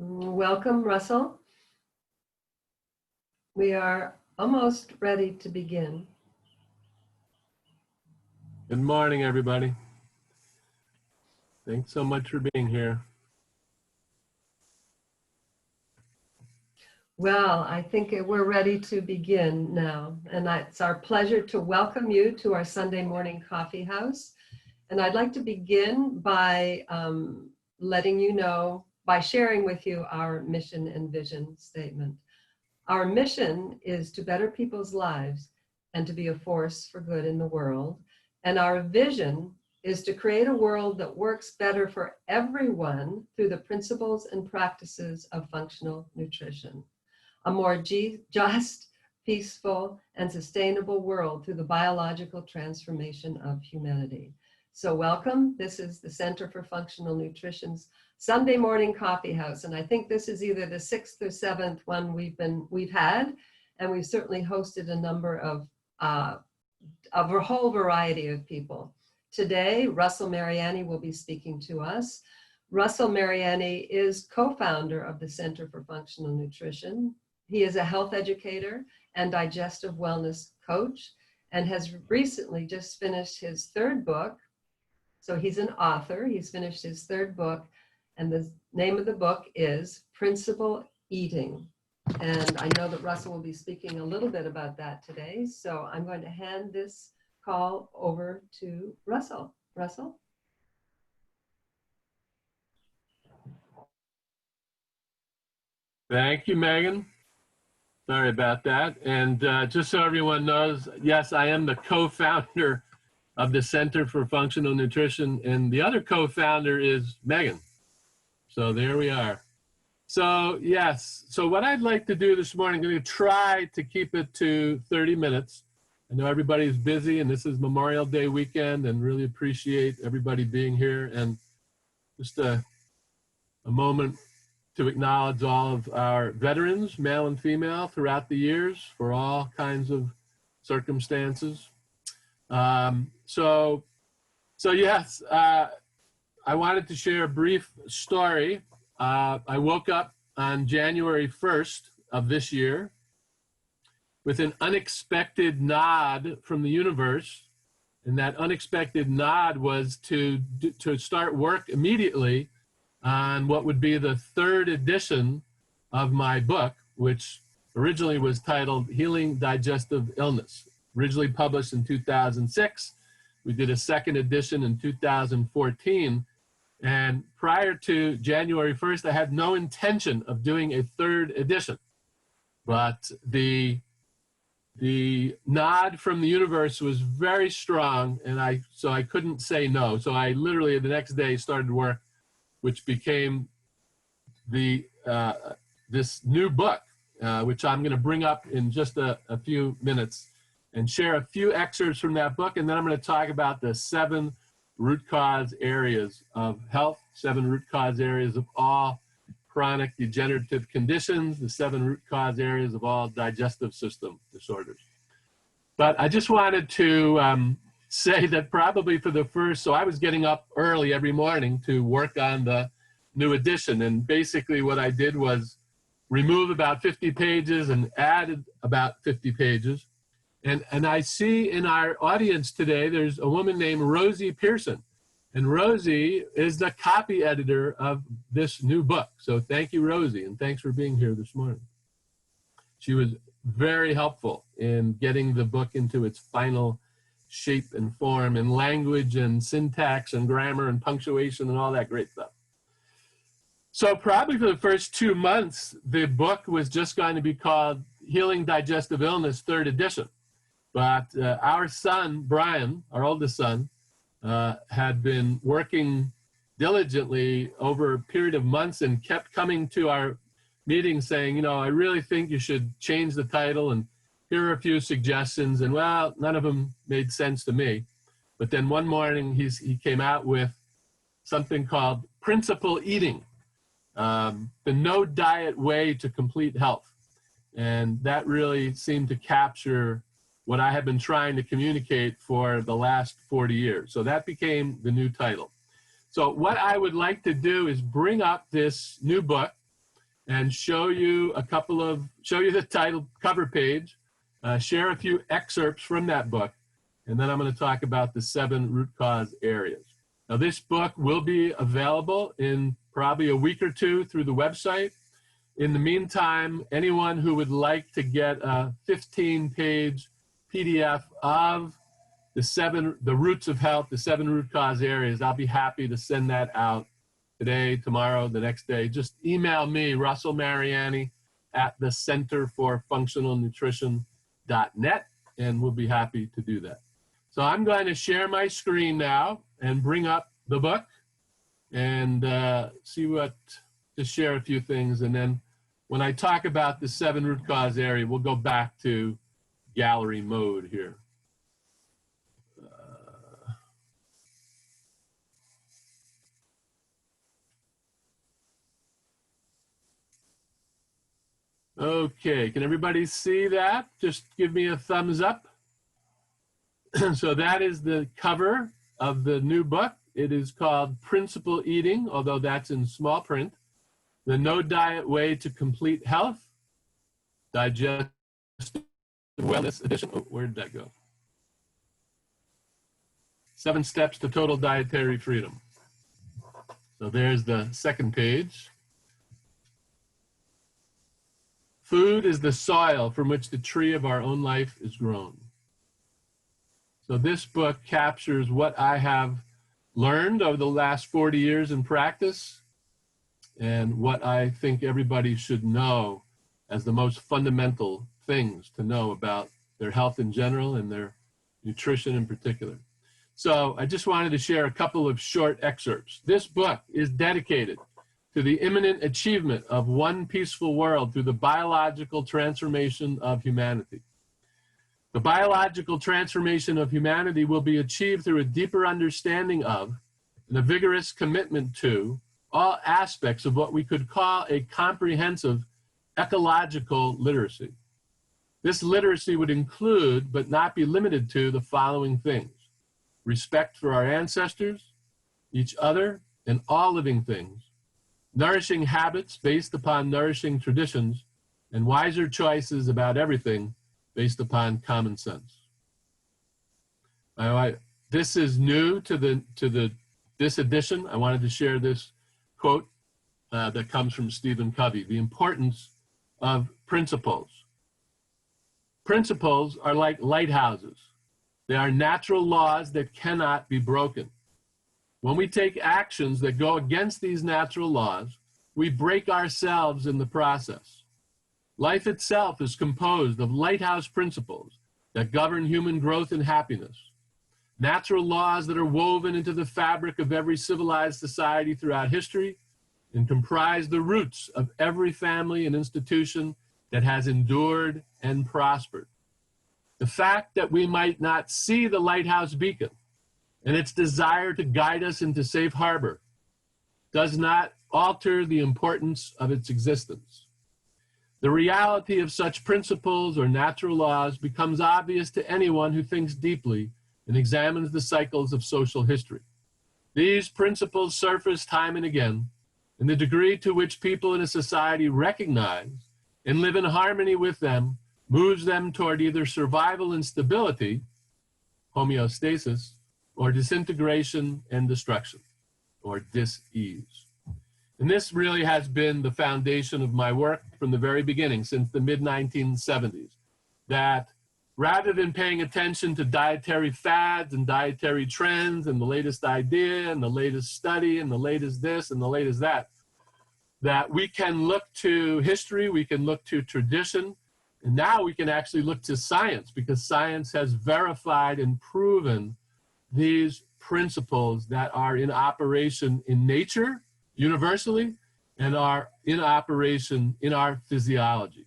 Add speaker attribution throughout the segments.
Speaker 1: Welcome, Russell. We are almost ready to begin.
Speaker 2: Good morning, everybody. Thanks so much for being here.
Speaker 1: Well, I think we're ready to begin now, and it's our pleasure to welcome you to our Sunday morning coffee house. And I'd like to begin by letting you know, by sharing with you our mission and vision statement. Our mission is to better people's lives and to be a force for good in the world. And our vision is to create a world that works better for everyone through the principles and practices of functional nutrition. A more just, peaceful, and sustainable world through the biological transformation of humanity. So welcome. This is the Center for Functional Nutrition's Sunday morning coffee house. And I think this is either the 6th or 7th one we've had, and we've certainly hosted a number of a whole variety of people. Today, Russell Mariani will be speaking to us. Russell Mariani is co-founder of the Center for Functional Nutrition. He is a health educator and digestive wellness coach and has recently just finished his 3rd book. So he's an author. He's finished his 3rd book, and the name of the book is Principle Eating. And I know that Russell will be speaking a little bit about that today. So I'm going to hand this call over to Russell. Russell?
Speaker 2: Thank you, Megan. Sorry about that. And just so everyone knows, yes, I am the co-founder of the Center for Functional Nutrition, and the other co-founder is Megan. So there we are. So yes, so what I'd like to do this morning, I'm going to try to keep it to 30 minutes. I know everybody's busy, and this is Memorial Day weekend, and really appreciate everybody being here. And just a moment to acknowledge all of our veterans, male and female, throughout the years for all kinds of circumstances. So yes, I wanted to share a brief story. I woke up on January 1st of this year with an unexpected nod from the universe. And that unexpected nod was to start work immediately on what would be the 3rd edition of my book, which originally was titled Healing Digestive Illness, originally published in 2006. We did a 2nd edition in 2014. And prior to January 1st, I had no intention of doing a 3rd edition. But the nod from the universe was very strong, and so I couldn't say no. So I literally the next day started work, which became this new book, which I'm going to bring up in just a few minutes and share a few excerpts from that book. And then I'm going to talk about the 7 root cause areas of health, 7 root cause areas of all chronic degenerative conditions, the 7 root cause areas of all digestive system disorders. But I just wanted to say that probably for the first, so I was getting up early every morning to work on the new edition. And basically what I did was remove about 50 pages and added about 50 pages. And I see in our audience today, there's a woman named Rosie Pearson. And Rosie is the copy editor of this new book. So thank you, Rosie, and thanks for being here this morning. She was very helpful in getting the book into its final shape and form and language and syntax and grammar and punctuation and all that great stuff. So probably for the first 2 months, the book was just going to be called Healing Digestive Illness 3rd edition. But our son, Brian, our oldest son, had been working diligently over a period of months and kept coming to our meetings saying, you know, I really think you should change the title, and here are a few suggestions. And well, none of them made sense to me. But then one morning he came out with something called Principle Eating, the no diet way to complete health. And that really seemed to capture what I have been trying to communicate for the last 40 years. So that became the new title. So what I would like to do is bring up this new book and show you the title cover page, share a few excerpts from that book, and then I'm going to talk about the 7 root cause areas. Now, this book will be available in probably a week or 2 through the website. In the meantime, anyone who would like to get a 15-page PDF of the roots of health, the 7 root cause areas, I'll be happy to send that out today, tomorrow, the next day. Just email me, Russell Mariani, at the Center for Functional Nutrition.net, and we'll be happy to do that. So I'm going to share my screen now and bring up the book and just share a few things. And then when I talk about the 7 root cause area, we'll go back to gallery mode here. Okay, can everybody see that? Just give me a thumbs up. So that is the cover of the new book. It is called Principle Eating, although that's in small print. The No Diet Way to Complete Health, Digestive Wellness Edition. Oh, where did that go? 7 Steps to Total Dietary Freedom. So there's the second page. Food is the soil from which the tree of our own life is grown. So this book captures what I have learned over the last 40 years in practice and what I think everybody should know as the most fundamental things to know about their health in general and their nutrition in particular. So I just wanted to share a couple of short excerpts. This book is dedicated to the imminent achievement of one peaceful world through the biological transformation of humanity. The biological transformation of humanity will be achieved through a deeper understanding of and a vigorous commitment to all aspects of what we could call a comprehensive ecological literacy. This literacy would include, but not be limited to, the following things: respect for our ancestors, each other, and all living things, nourishing habits based upon nourishing traditions, and wiser choices about everything based upon common sense. This is new to this edition. I wanted to share this quote that comes from Stephen Covey: the importance of principles. Principles are like lighthouses. They are natural laws that cannot be broken. When we take actions that go against these natural laws, we break ourselves in the process. Life itself is composed of lighthouse principles that govern human growth and happiness. Natural laws that are woven into the fabric of every civilized society throughout history and comprise the roots of every family and institution that has endured and prospered. The fact that we might not see the lighthouse beacon and its desire to guide us into safe harbor does not alter the importance of its existence. The reality of such principles or natural laws becomes obvious to anyone who thinks deeply and examines the cycles of social history. These principles surface time and again, and the degree to which people in a society recognize and live in harmony with them moves them toward either survival and stability, homeostasis, or disintegration and destruction, or dis-ease. And this really has been the foundation of my work from the very beginning, since the mid-1970s, that rather than paying attention to dietary fads and dietary trends and the latest idea and the latest study and the latest this and the latest that, that we can look to history, we can look to tradition, and now we can actually look to science, because science has verified and proven these principles that are in operation in nature universally and are in operation in our physiology,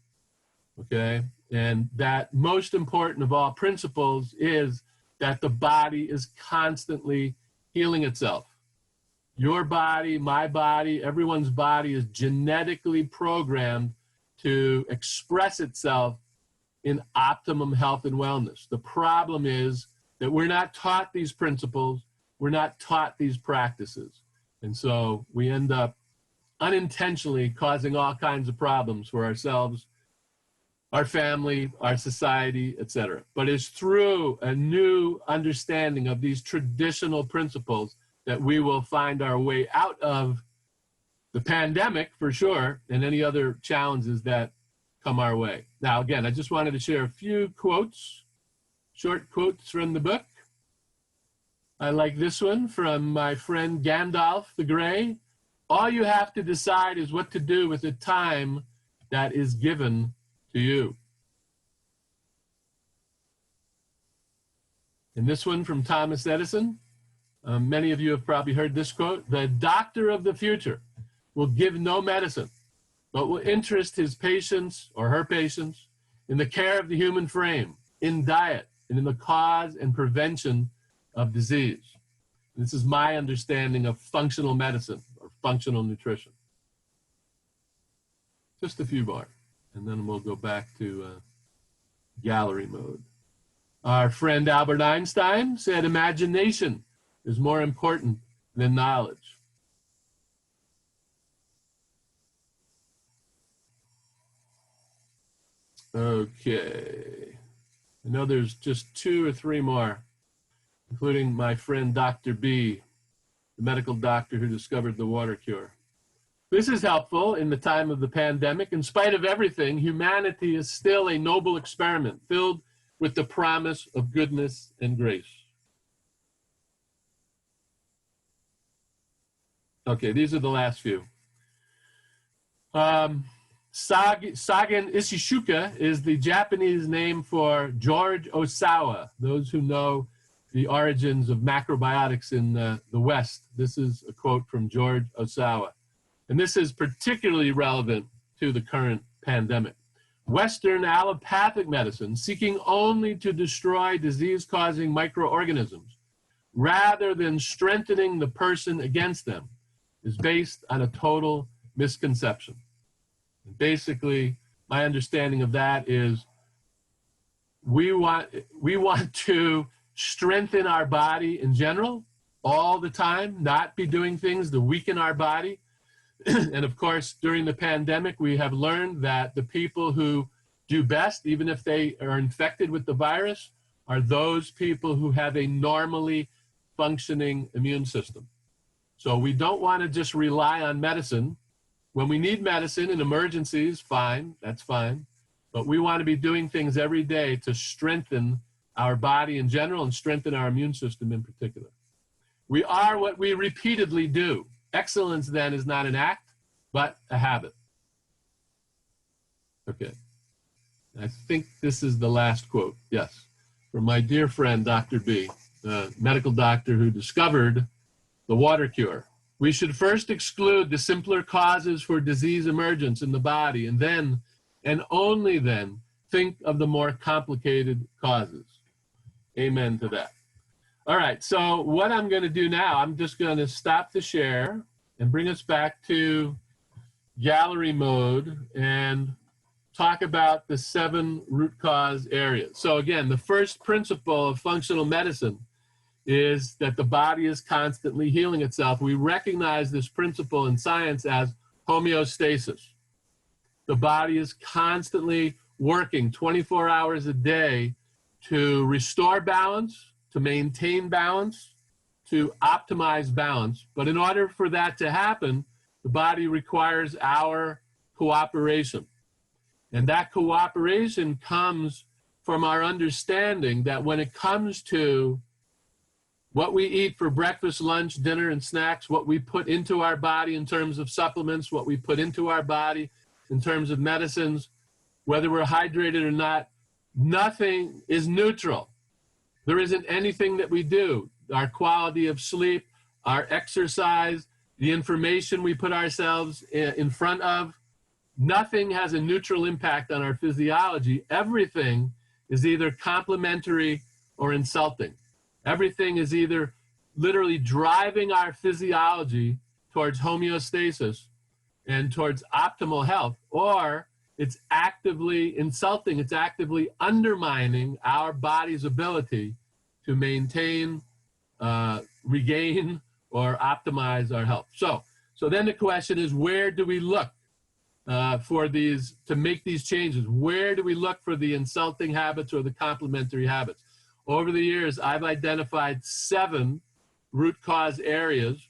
Speaker 2: okay? And that most important of all principles is that the body is constantly healing itself. Your body, my body, everyone's body is genetically programmed to express itself in optimum health and wellness. The problem is that we're not taught these principles, we're not taught these practices. And so we end up unintentionally causing all kinds of problems for ourselves, our family, our society, etc. But it's through a new understanding of these traditional principles that we will find our way out of the pandemic, for sure, and any other challenges that come our way. Now, again, I just wanted to share a few quotes, short quotes from the book. I like this one from my friend Gandalf the Grey. All you have to decide is what to do with the time that is given to you. And this one from Thomas Edison. Many of you have probably heard this quote. The doctor of the future will give no medicine, but will interest his patients or her patients in the care of the human frame, in diet, and in the cause and prevention of disease. This is my understanding of functional medicine or functional nutrition. Just a few more, and then we'll go back to gallery mode. Our friend Albert Einstein said, imagination is more important than knowledge. Okay. I know there's just 2 or 3 more, including my friend Dr. B, the medical doctor who discovered the water cure. This is helpful in the time of the pandemic. In spite of everything, humanity is still a noble experiment filled with the promise of goodness and grace. Okay, these are the last few. Sagen Ishishuka is the Japanese name for George Osawa. Those who know the origins of macrobiotics in the West, this is a quote from George Osawa. And this is particularly relevant to the current pandemic. Western allopathic medicine, seeking only to destroy disease-causing microorganisms rather than strengthening the person against them, is based on a total misconception. And basically, my understanding of that is we want to strengthen our body in general all the time, not be doing things to weaken our body. And of course, during the pandemic, we have learned that the people who do best, even if they are infected with the virus, are those people who have a normally functioning immune system. So we don't want to just rely on medicine. When we need medicine in emergencies, fine, that's fine. But we want to be doing things every day to strengthen our body in general and strengthen our immune system in particular. We are what we repeatedly do. Excellence then is not an act, but a habit. Okay. I think this is the last quote. Yes. From my dear friend, Dr. B, a medical doctor who discovered the water cure. We should first exclude the simpler causes for disease emergence in the body, and then, and only then, think of the more complicated causes. Amen to that. All right, so what I'm going to do now, I'm just going to stop the share and bring us back to gallery mode and talk about the 7 root cause areas. So again, the first principle of functional medicine is that the body is constantly healing itself. We recognize this principle in science as homeostasis. The body is constantly working 24 hours a day to restore balance, to maintain balance, to optimize balance. But in order for that to happen, the body requires our cooperation. And that cooperation comes from our understanding that when it comes to what we eat for breakfast, lunch, dinner, and snacks, what we put into our body in terms of supplements, what we put into our body in terms of medicines, whether we're hydrated or not, nothing is neutral. There isn't anything that we do. Our quality of sleep, our exercise, the information we put ourselves in front of, nothing has a neutral impact on our physiology. Everything is either complementary or insulting. Everything is either literally driving our physiology towards homeostasis and towards optimal health, or it's actively insulting, it's actively undermining our body's ability to maintain, regain, or optimize our health. So So then the question is, where do we look for these, to make these changes? Where do we look for the insulting habits or the complementary habits? Over the years, I've identified 7 root cause areas,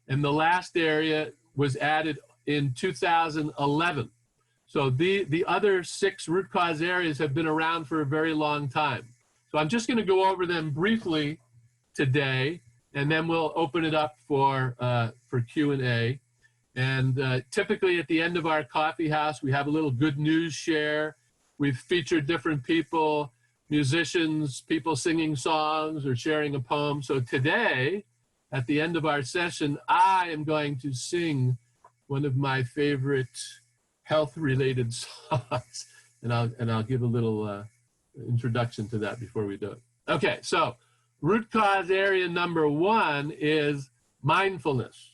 Speaker 2: and the last area was added in 2011. So the other 6 root cause areas have been around for a very long time. So I'm just going to go over them briefly today, and then we'll open it up for Q&A. And typically at the end of our coffee house, we have a little good news share. We've featured different people, musicians, people singing songs or sharing a poem. So today, at the end of our session, I am going to sing one of my favorite health-related songs, and I'll give a little introduction to that before we do it. Okay, so root cause area number 1 is mindfulness.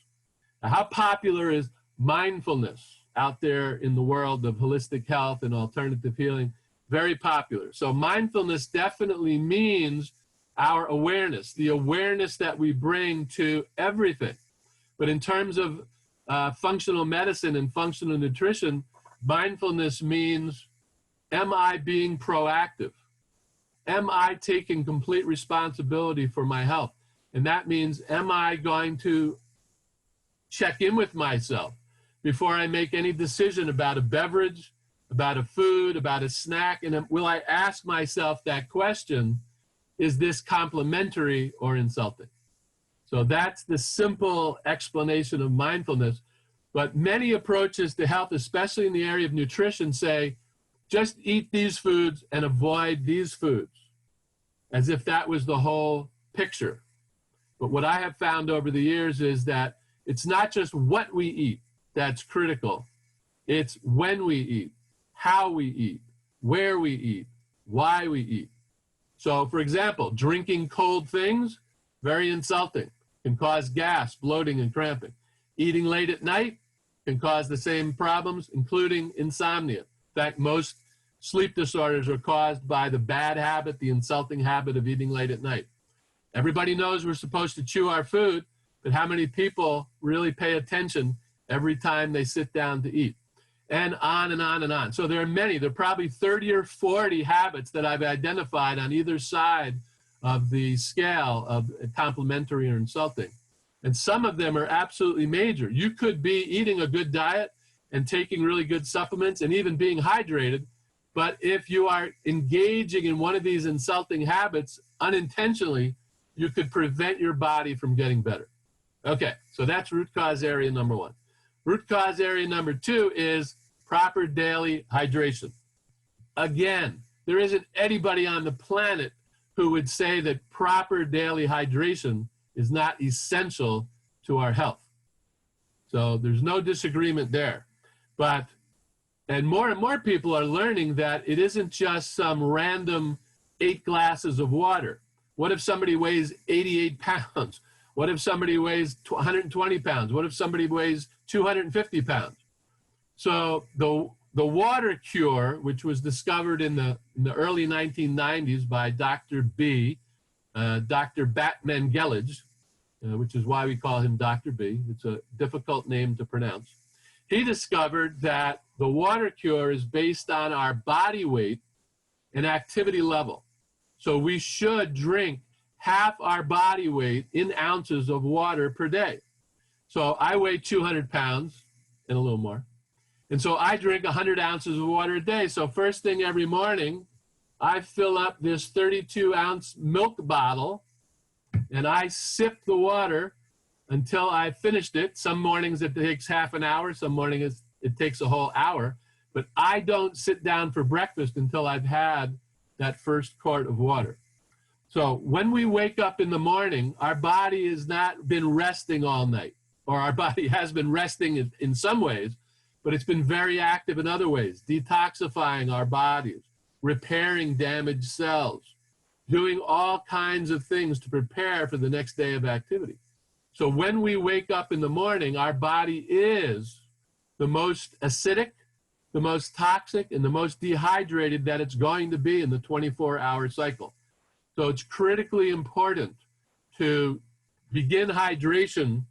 Speaker 2: Now, how popular is mindfulness out there in the world of holistic health and alternative healing? Very popular. So mindfulness definitely means our awareness, the awareness that we bring to everything. But in terms of functional medicine and functional nutrition, mindfulness means, am I being proactive? Am I taking complete responsibility for my health? And that means, am I going to check in with myself before I make any decision about a beverage, about a food, about a snack? And will I ask myself that question, is this complimentary or insulting? So that's the simple explanation of mindfulness. But many approaches to health, especially in the area of nutrition, say, just eat these foods and avoid these foods, as if that was the whole picture. But what I have found over the years is that it's not just what we eat that's critical. It's when we eat, how we eat, where we eat, why we eat. So, for example, drinking cold things, very insulting, can cause gas, bloating, and cramping. Eating late at night can cause the same problems, including insomnia. In fact, most sleep disorders are caused by the bad habit, the insulting habit of eating late at night. Everybody knows we're supposed to chew our food, but how many people really pay attention every time they sit down to eat? And on and on and on. So there are many, there are probably 30 or 40 habits that I've identified on either side of the scale of complimentary or insulting. And some of them are absolutely major. You could be eating a good diet and taking really good supplements and even being hydrated, but if you are engaging in one of these insulting habits unintentionally, you could prevent your body from getting better. Okay, so that's root cause area number 1. Root cause area number 2 is proper daily hydration. Again, there isn't anybody on the planet who would say that proper daily hydration is not essential to our health. So there's no disagreement there. And more people are learning that it isn't just some random 8 glasses of water. What if somebody weighs 88 pounds? What if somebody weighs 120 pounds? What if somebody weighs 250 pounds? So the water cure, which was discovered in the early 1990s by Dr. B, Dr. Batman Gelage, which is why we call him Dr. B. It's a difficult name to pronounce. He discovered that the water cure is based on our body weight and activity level. So we should drink half our body weight in ounces of water per day. So I weigh 200 pounds and a little more. And so I drink 100 ounces of water a day. So first thing every morning, I fill up this 32-ounce milk bottle and I sip the water until I finished it. Some mornings it takes half an hour, some mornings it takes a whole hour. But I don't sit down for breakfast until I've had that first quart of water. So when we wake up in the morning, our body has not been resting all night, or our body has been resting in some ways, but it's been very active in other ways, detoxifying our bodies, repairing damaged cells, doing all kinds of things to prepare for the next day of activity. So when we wake up in the morning, our body is the most acidic, the most toxic, and the most dehydrated that it's going to be in the 24-hour cycle. So it's critically important to begin hydration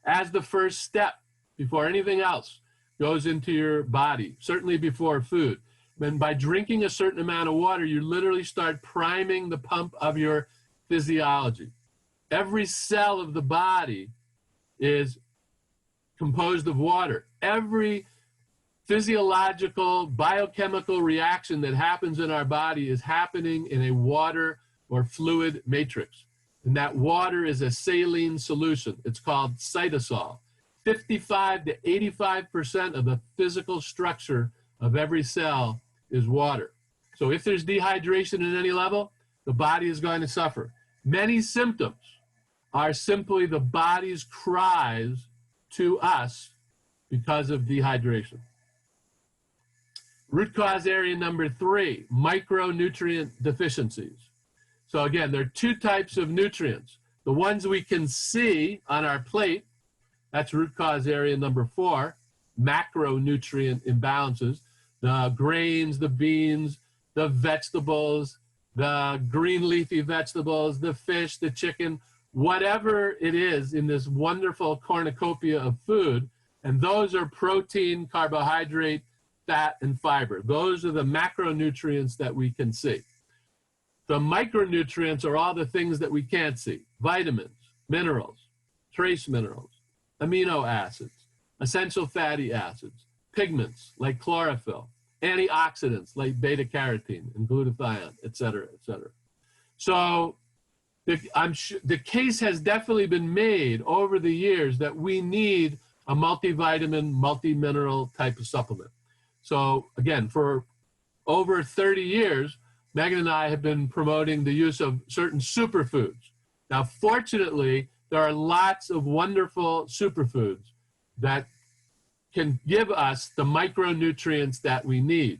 Speaker 2: as the first step before anything else goes into your body, certainly before food. And by drinking a certain amount of water, you literally start priming the pump of your physiology. Every cell of the body is composed of water. Every physiological, biochemical reaction that happens in our body is happening in a water or fluid matrix. And that water is a saline solution. It's called cytosol. 55 to 85% of the physical structure of every cell is water. So if there's dehydration at any level, the body is going to suffer. Many symptoms are simply the body's cries to us because of dehydration. Root cause area number 3, micronutrient deficiencies. So again, there are two types of nutrients. The ones we can see on our plate, that's root cause area number 4, macronutrient imbalances. The grains, the beans, the vegetables, the green leafy vegetables, the fish, the chicken, whatever it is in this wonderful cornucopia of food, and those are protein, carbohydrate, fat, and fiber. Those are the macronutrients that we can see. The micronutrients are all the things that we can't see: vitamins, minerals, trace minerals, amino acids, essential fatty acids, pigments like chlorophyll, antioxidants like beta-carotene and glutathione, et cetera, et cetera. So the case has definitely been made over the years that we need a multivitamin, multi-mineral type of supplement. So again, for over 30 years, Megan and I have been promoting the use of certain superfoods. Now, fortunately, there are lots of wonderful superfoods that can give us the micronutrients that we need.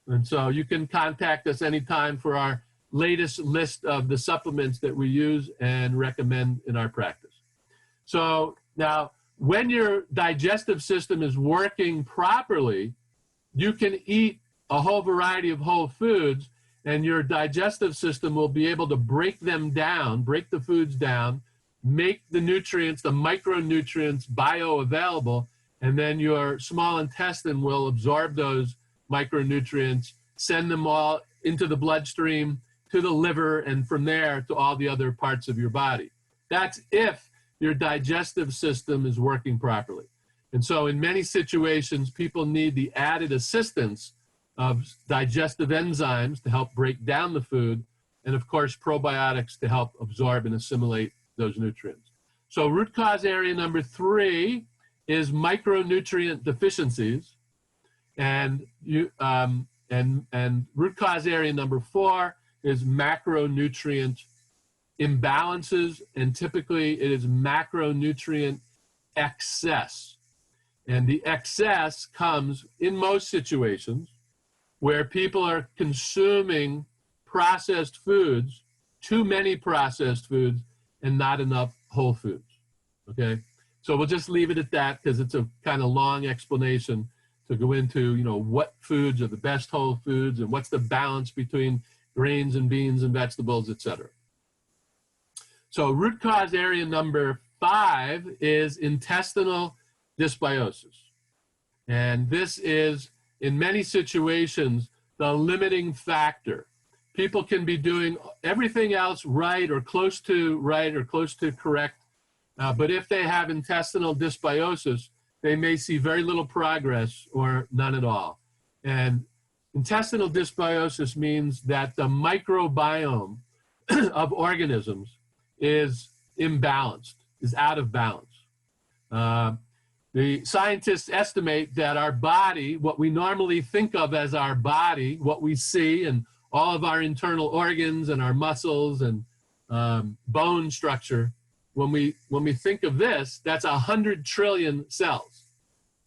Speaker 2: And so you can contact us anytime for our latest list of the supplements that we use and recommend in our practice. So now, when your digestive system is working properly, you can eat a whole variety of whole foods, and your digestive system will be able to break them down, break the foods down, make the nutrients, the micronutrients, bioavailable, and then your small intestine will absorb those micronutrients, send them all into the bloodstream, to the liver, and from there to all the other parts of your body. That's if your digestive system is working properly. And so in many situations, people need the added assistance of digestive enzymes to help break down the food, and of course, probiotics to help absorb and assimilate those nutrients. So root cause area number 3 is micronutrient deficiencies, and root cause area number 4 is macronutrient imbalances, and typically it is macronutrient excess. And the excess comes in most situations where people are consuming processed foods, too many processed foods, and not enough whole foods, okay? So we'll just leave it at that because it's a kind of long explanation to go into, you know, what foods are the best whole foods and what's the balance between grains and beans and vegetables, et cetera. So root cause area number 5 is intestinal dysbiosis. And this is, in many situations, the limiting factor. People can be doing everything else right or close to correct, but if they have intestinal dysbiosis, they may see very little progress or none at all. And intestinal dysbiosis means that the microbiome of organisms is imbalanced, is out of balance. The scientists estimate that our body, what we normally think of as our body, what we see, and all of our internal organs and our muscles and bone structure, when we think of this, that's 100 trillion cells.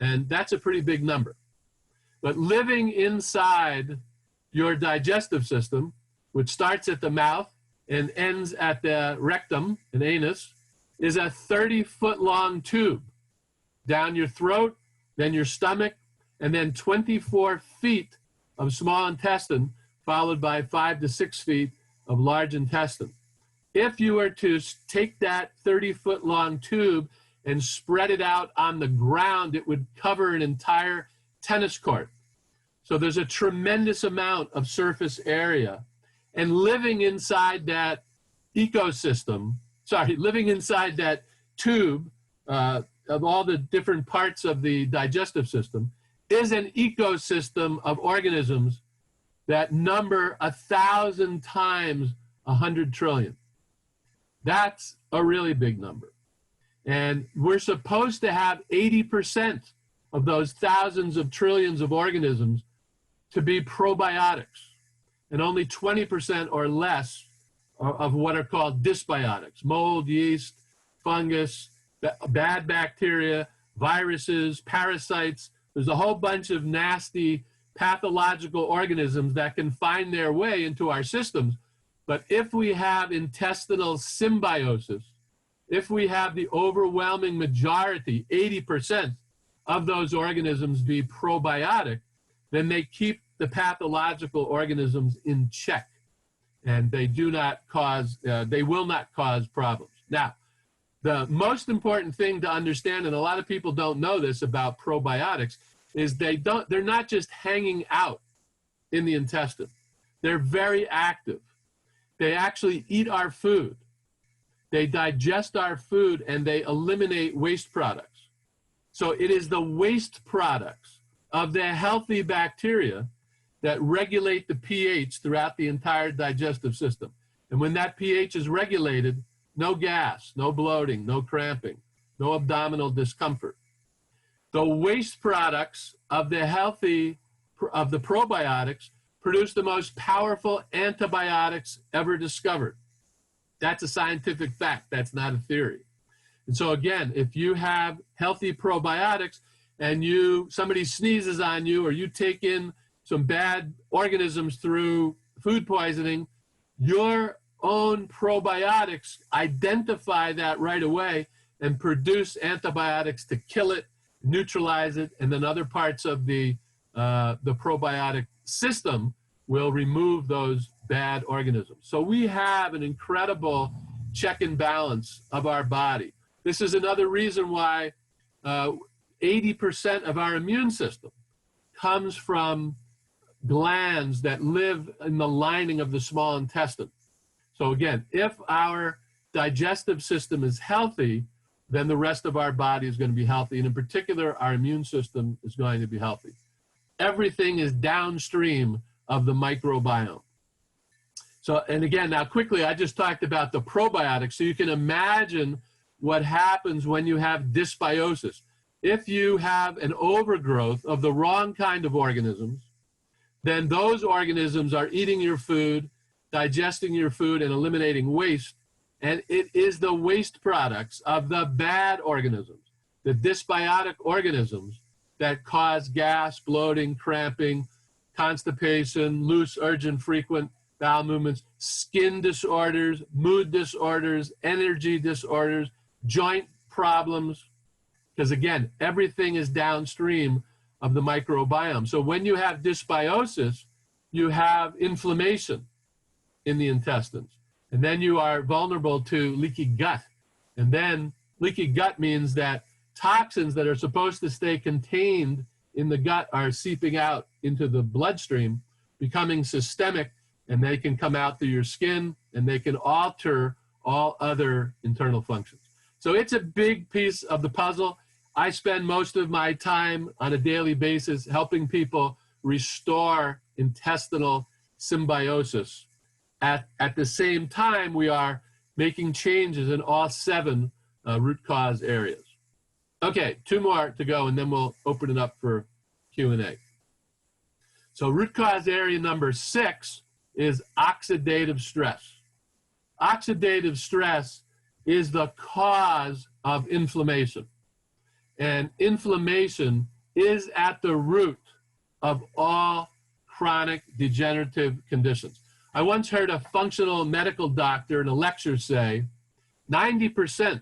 Speaker 2: And that's a pretty big number. But living inside your digestive system, which starts at the mouth and ends at the rectum and anus, is a 30-foot-long tube down your throat, then your stomach, and then 24 feet of small intestine, followed by 5 to 6 feet of large intestine. If you were to take that 30-foot-long tube and spread it out on the ground, it would cover an entire tennis court. So there's a tremendous amount of surface area. And living inside that ecosystem, living inside that tube of all the different parts of the digestive system is an ecosystem of organisms that number 1,000 times 100 trillion. That's a really big number. And we're supposed to have 80% of those thousands of trillions of organisms to be probiotics, and only 20% or less of what are called dysbiotics: mold, yeast, fungus, bad bacteria, viruses, parasites. There's a whole bunch of nasty pathological organisms that can find their way into our systems. But if we have intestinal symbiosis, if we have the overwhelming majority, 80% of those organisms be probiotic, then they keep the pathological organisms in check, and they do not cause, they will not cause problems. Now, the most important thing to understand, and a lot of people don't know this about probiotics, is they're not just hanging out in the intestine. They're very active. They actually eat our food. They digest our food, and they eliminate waste products. So it is the waste products of the healthy bacteria that regulate the pH throughout the entire digestive system. And when that pH is regulated, no gas, no bloating, no cramping, no abdominal discomfort. The waste products of the probiotics produce the most powerful antibiotics ever discovered. That's a scientific fact. That's not a theory. And so again, if you have healthy probiotics and somebody sneezes on you, or you take in some bad organisms through food poisoning, your own probiotics identify that right away and produce antibiotics to kill it, neutralize it, and then other parts of the probiotic system will remove those bad organisms. So we have an incredible check and balance of our body. This is another reason why 80% of our immune system comes from glands that live in the lining of the small intestine. So again, if our digestive system is healthy, then the rest of our body is going to be healthy. And in particular, our immune system is going to be healthy. Everything is downstream of the microbiome. So, and again, now quickly, I just talked about the probiotics. So you can imagine what happens when you have dysbiosis. If you have an overgrowth of the wrong kind of organisms, then those organisms are eating your food, digesting your food, and eliminating waste. And it is the waste products of the bad organisms, the dysbiotic organisms, that cause gas, bloating, cramping, constipation, loose, urgent, frequent bowel movements, skin disorders, mood disorders, energy disorders, joint problems. Because again, everything is downstream of the microbiome. So when you have dysbiosis, you have inflammation in the intestines. And then you are vulnerable to leaky gut. And then leaky gut means that toxins that are supposed to stay contained in the gut are seeping out into the bloodstream, becoming systemic, and they can come out through your skin, and they can alter all other internal functions. So it's a big piece of the puzzle. I spend most of my time on a daily basis helping people restore intestinal symbiosis. At the same time, we are making changes in all 7 root cause areas. Okay, 2 more to go, and then we'll open it up for Q&A. So root cause area number 6 is oxidative stress. Oxidative stress is the cause of inflammation. And inflammation is at the root of all chronic degenerative conditions. I once heard a functional medical doctor in a lecture say 90%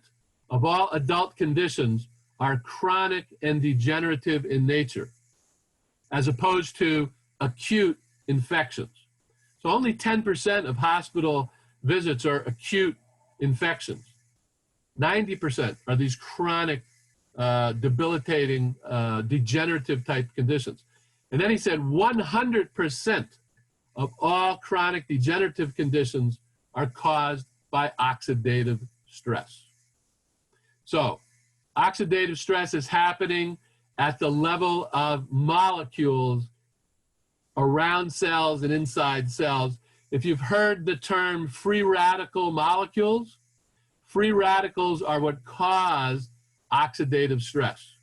Speaker 2: of all adult conditions are chronic and degenerative in nature, as opposed to acute infections. So only 10% of hospital visits are acute infections. 90% are these chronic, debilitating, degenerative type conditions. And then he said 100% of all chronic degenerative conditions are caused by oxidative stress. So oxidative stress is happening at the level of molecules around cells and inside cells. If you've heard the term free radical molecules, free radicals are what cause oxidative stress.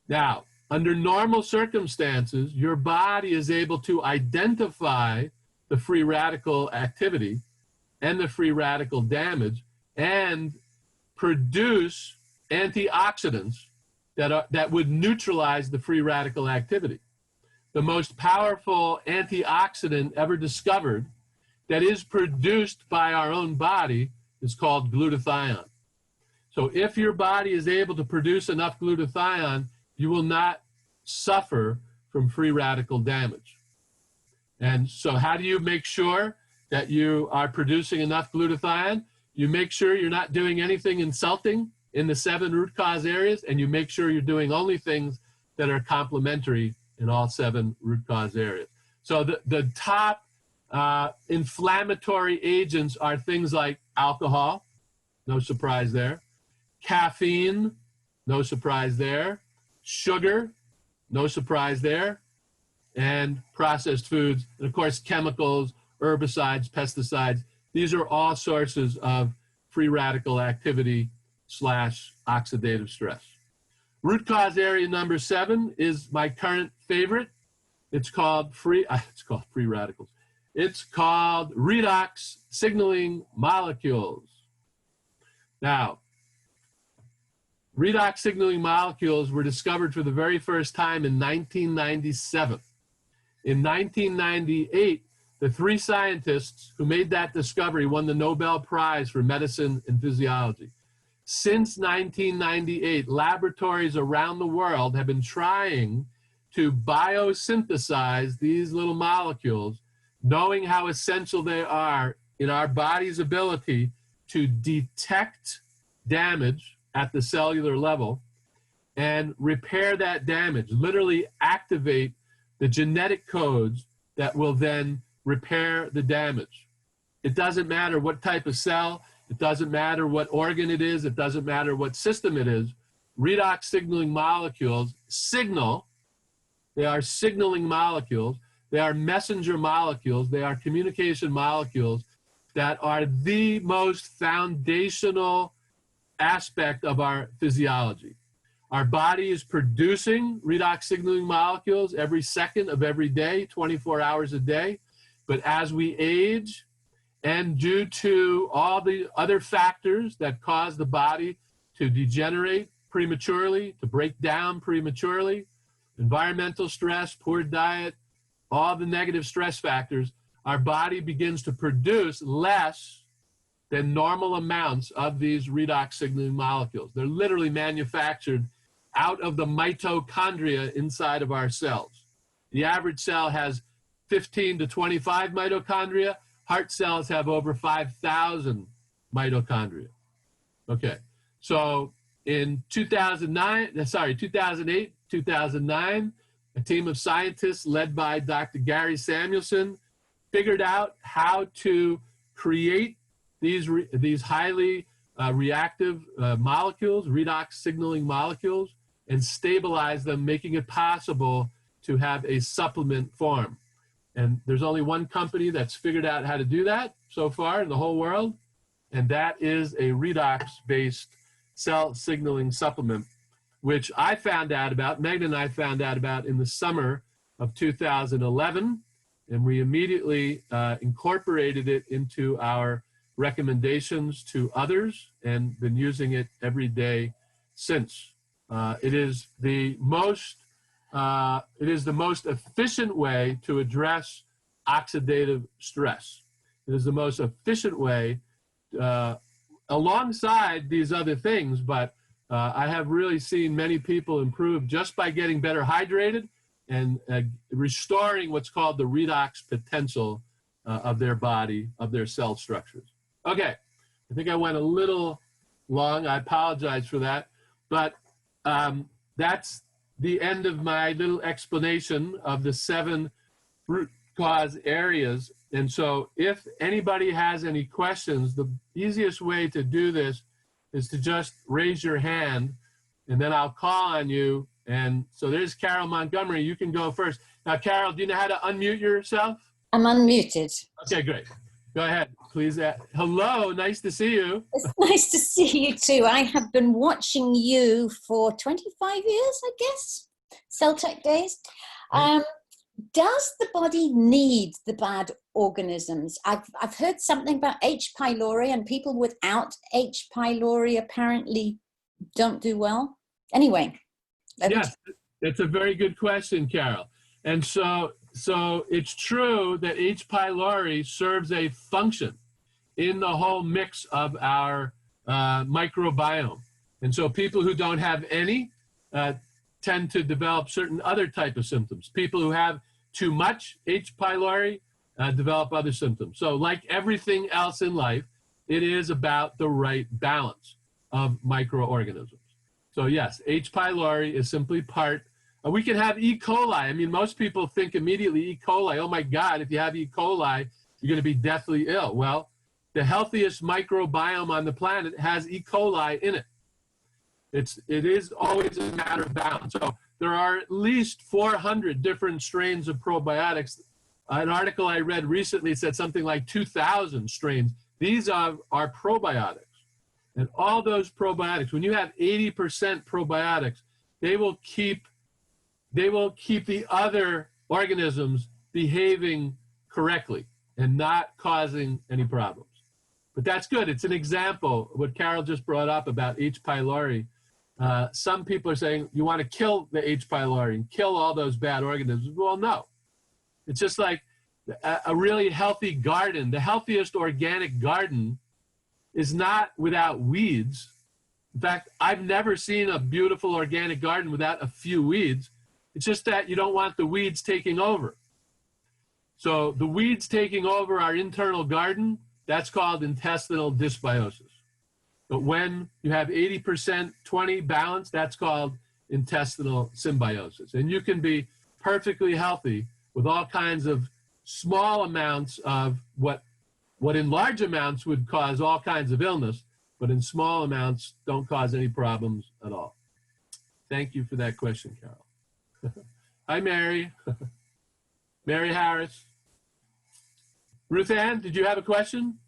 Speaker 2: Now, under normal circumstances, your body is able to identify the free radical activity and the free radical damage and produce antioxidants that would neutralize the free radical activity. The most powerful antioxidant ever discovered that is produced by our own body is called glutathione. So if your body is able to produce enough glutathione, you will not suffer from free radical damage. And so how do you make sure that you are producing enough glutathione? You make sure you're not doing anything insulting in the 7 root cause areas, and you make sure you're doing only things that are complementary in all 7 root cause areas. So the top inflammatory agents are things like alcohol, no surprise there, caffeine, no surprise there, sugar, no surprise there, and processed foods, and of course chemicals, herbicides, pesticides. These are all sources of free radical activity / oxidative stress. Root cause area number 7 is my current favorite. It's called free radicals. It's called redox signaling molecules. Now, redox signaling molecules were discovered for the very first time in 1997. In 1998, the 3 scientists who made that discovery won the Nobel Prize for Medicine and Physiology. Since 1998, laboratories around the world have been trying to biosynthesize these little molecules, knowing how essential they are in our body's ability to detect damage at the cellular level and repair that damage, literally activate the genetic codes that will then repair the damage. It doesn't matter what type of cell, it doesn't matter what organ it is, it doesn't matter what system it is. Redox signaling molecules signal. They are signaling molecules. They are messenger molecules. They are communication molecules that are the most foundational aspect of our physiology. Our body is producing redox signaling molecules every second of every day, 24 hours a day. But as we age, and due to all the other factors that cause the body to degenerate prematurely, to break down prematurely, environmental stress, poor diet, all the negative stress factors, our body begins to produce less than normal amounts of these redox signaling molecules. They're literally manufactured out of the mitochondria inside of our cells. The average cell has 15 to 25 mitochondria. Heart cells have over 5,000 mitochondria. Okay, so in 2008, 2009, a team of scientists led by Dr. Gary Samuelson figured out how to create these highly reactive molecules, redox signaling molecules, and stabilize them, making it possible to have a supplement form. And there's only one company that's figured out how to do that so far in the whole world, and that is a redox-based cell signaling supplement, which I found out about, Megan and I found out about in the summer of 2011, and we immediately incorporated it into our recommendations to others and been using it every day since. It is the most efficient way to address oxidative stress. It is the most efficient way alongside these other things, but I have really seen many people improve just by getting better hydrated and restoring what's called the redox potential of their body, of their cell structures. Okay, I think I went a little long. I apologize for that. But that's the end of my little explanation of the 7 root cause areas. And so if anybody has any questions, the easiest way to do this is to just raise your hand, and then I'll call on you. And so there's Carol Montgomery. You can go first. Now, Carol, do you know how to unmute yourself?
Speaker 3: I'm unmuted.
Speaker 2: Okay, great. Go ahead, please. Hello, nice to see you.
Speaker 3: It's nice to see you too. I have been watching you for 25 years, I guess, Celtec days. Does the body need the bad organisms? I've heard something about H. pylori, and people without H. pylori apparently don't do well. Anyway.
Speaker 2: Yes, that's a very good question, Carol. And so it's true that H. pylori serves a function in the whole mix of our microbiome. And so people who don't have any tend to develop certain other type of symptoms. People who have too much H. pylori develop other symptoms. So like everything else in life, it is about the right balance of microorganisms. So yes, H. pylori is simply part. We can have E. coli. I mean, most people think immediately E. coli, oh my God, if you have E. coli, you're going to be deathly ill. Well, the healthiest microbiome on the planet has E. coli in it. It is always a matter of balance. So there are at least 400 different strains of probiotics. An article I read recently said something like 2,000 strains. These are probiotics. And all those probiotics, when you have 80% probiotics, they will keep the other organisms behaving correctly and not causing any problems. But that's good. It's an example, what Carol just brought up about H. pylori. Some people are saying, you want to kill the H. pylori and kill all those bad organisms. Well, no. It's just like a really healthy garden. The healthiest organic garden is not without weeds. In fact, I've never seen a beautiful organic garden without a few weeds. It's just that you don't want the weeds taking over. So the weeds taking over our internal garden, that's called intestinal dysbiosis. But when you have 80% 20 balance, that's called intestinal symbiosis. And you can be perfectly healthy with all kinds of small amounts of what in large amounts would cause all kinds of illness, but in small amounts don't cause any problems at all. Thank you for that question, Carol. Hi, Mary. Mary Harris. Ruth Ann, did you have a question?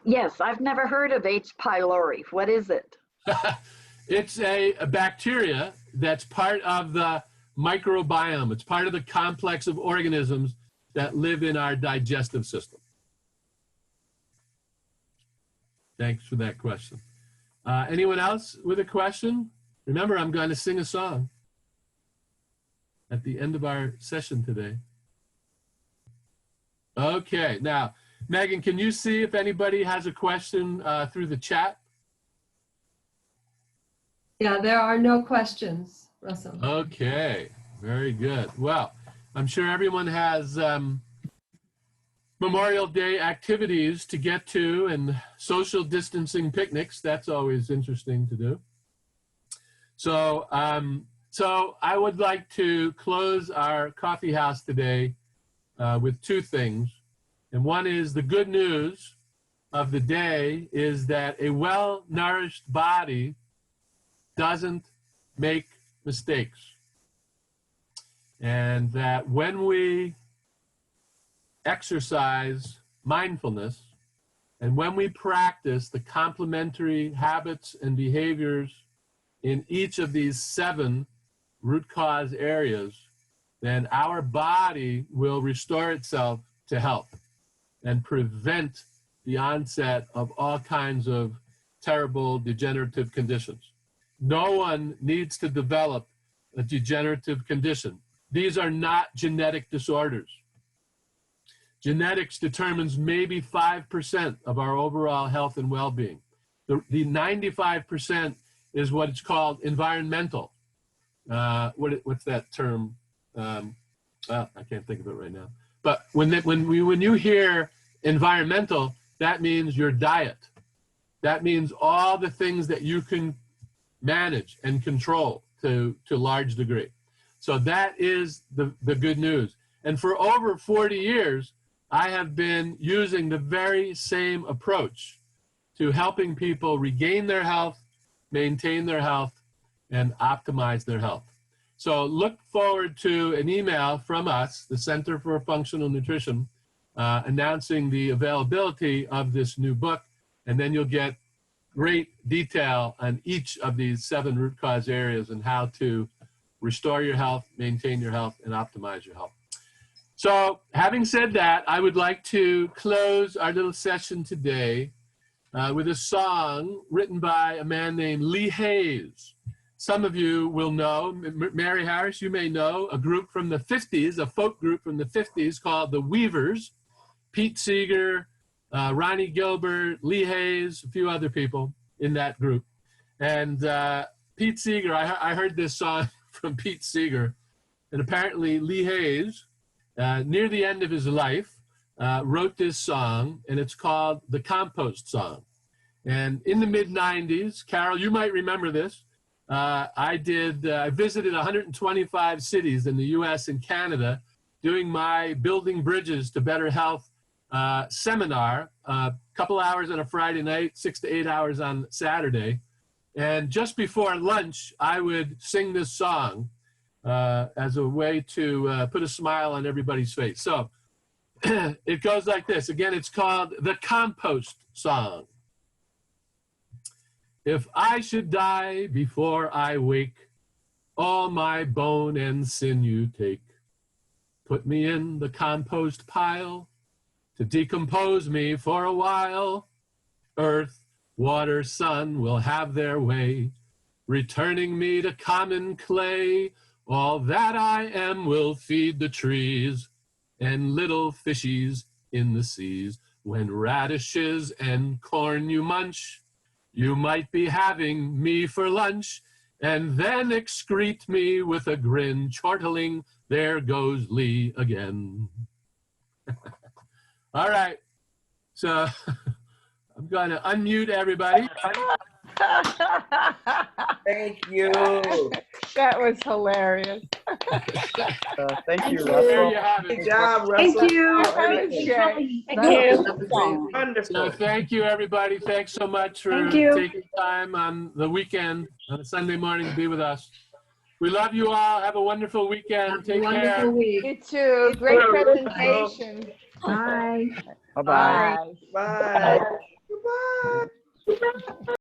Speaker 4: Yes, I've never heard of H. pylori. What is it?
Speaker 2: It's a bacteria that's part of the microbiome. It's part of the complex of organisms that live in our digestive system. Thanks for that question. Anyone else with a question? Remember, I'm going to sing a song at the end of our session today. Okay, now, Megan, can you see if anybody has a question through the chat?
Speaker 1: Yeah, there are no questions, Russell.
Speaker 2: Okay, very good. Well, I'm sure everyone has Memorial Day activities to get to and social distancing picnics. That's always interesting to do. So, so I would like to close our coffee house today with 2 things. And one is the good news of the day is that a well-nourished body doesn't make mistakes. And that when we exercise mindfulness and when we practice the complementary habits and behaviors in each of these 7 root cause areas, then our body will restore itself to health and prevent the onset of all kinds of terrible degenerative conditions. No one needs to develop a degenerative condition. These are not genetic disorders. Genetics determines maybe 5% of our overall health and well-being. The 95% is what it's called environmental. What's that term? I can't think of it right now. But when you hear environmental, that means your diet. That means all the things that you can manage and control to a large degree. So that is the good news. And for over 40 years, I have been using the very same approach to helping people regain their health, maintain their health, and optimize their health. So look forward to an email from us, the Center for Functional Nutrition, announcing the availability of this new book, and then you'll get great detail on each of these 7 root cause areas and how to restore your health, maintain your health, and optimize your health. So having said that, I would like to close our little session today with a song written by a man named Lee Hayes. Some of you will know, Mary Harris, you may know, a group from the 50s, a folk group from the 50s called the Weavers. Pete Seeger, Ronnie Gilbert, Lee Hayes, a few other people in that group. And Pete Seeger, I heard this song from Pete Seeger, and apparently Lee Hayes, near the end of his life, wrote this song, and it's called the Compost Song. And in the mid-90s, Carol, you might remember this, I visited 125 cities in the US and Canada doing my Building Bridges to Better Health seminar, a couple hours on a Friday night, 6 to 8 hours on Saturday. And just before lunch, I would sing this song as a way to put a smile on everybody's face. So it goes like this. Again, it's called the Compost Song. If I should die before I wake, all my bone and sinew take. Put me in the compost pile to decompose me for a while. Earth, water, sun will have their way, returning me to common clay. All that I am will feed the trees and little fishies in the seas. When radishes and corn you munch, you might be having me for lunch, and then excrete me with a grin, chortling, there goes Lee again. All right, so I'm going to unmute everybody.
Speaker 5: Thank you.
Speaker 6: That was hilarious.
Speaker 5: Thank you,
Speaker 3: you.
Speaker 5: Russell.
Speaker 2: There you have
Speaker 5: Good
Speaker 2: it.
Speaker 5: job, Russell.
Speaker 1: Thank you.
Speaker 6: That was great.
Speaker 3: Thank
Speaker 6: you.
Speaker 1: That was great.
Speaker 5: Wonderful.
Speaker 2: So thank you, everybody. Thanks so much for
Speaker 1: Thank you.
Speaker 2: taking time on the weekend, on a Sunday morning to be with us. We love you all. Have a wonderful weekend.
Speaker 1: Have a
Speaker 2: Take
Speaker 1: wonderful
Speaker 2: care.
Speaker 1: week.
Speaker 6: You too. Great
Speaker 5: Bye.
Speaker 6: presentation.
Speaker 1: Bye.
Speaker 5: Bye-bye.
Speaker 6: Bye.
Speaker 5: Bye. Bye.